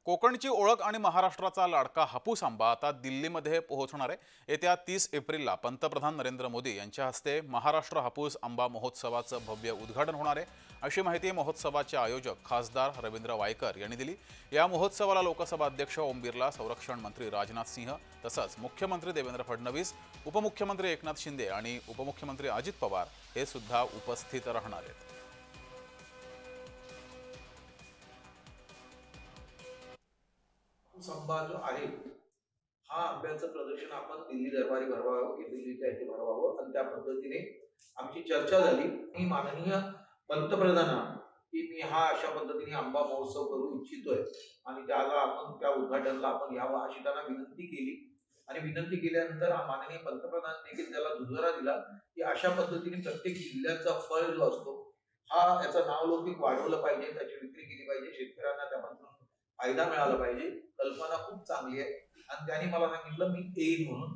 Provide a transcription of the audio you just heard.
कोकणची ओळख आणि महाराष्ट्राचा लाडका हापूस आंबा आता दिल्लीमध्ये पोहोचणार आहे। येत्या 30 एप्रिलला पंतप्रधान नरेंद्र मोदी यांच्या हस्ते महाराष्ट्र हापूस आंबा महोत्सवाचं भव्य उद्घाटन होणार आहे, अशी माहिती महोत्सवाचे आयोजक खासदार रवींद्र वायकर यांनी दिली। या महोत्सवाला लोकसभा अध्यक्ष ओम बिर्ला, संरक्षण मंत्री राजनाथ सिंह तसंच मुख्यमंत्री देवेंद्र फडणवीस, उपमुख्यमंत्री एकनाथ शिंदे आणि उपमुख्यमंत्री अजित पवार हे सुद्धा उपस्थित राहणार आहेत। आंबा जो आहे हा आंब्याचं प्रदर्शन आपण दिल्ली दरबारी भरवावं की दिल्लीच्या इथे भरवावं आणि त्या पद्धतीने आमची चर्चा झाली। मी माननीय पंतप्रधानांना की मी हा अशा पद्धतीने आंबा महोत्सव करू इच्छितोय आणि त्याला आपण त्या उद्घाटनाला आपण यावं अशी त्यांना विनंती केली आणि विनंती केल्यानंतर माननीय पंतप्रधान देखील त्याला दुजोरा दिला की अशा पद्धतीने प्रत्येक जिल्ह्याचा फळ जो असतो हा याचं नावलौकिक वाढवलं पाहिजे, त्याची विक्री केली पाहिजे, शेतकऱ्यांना त्यापासून फायदा मिळाला पाहिजे। कल्पना खूप चांगली आहे आणि त्यांनी मला सांगितलं मी येईन म्हणून।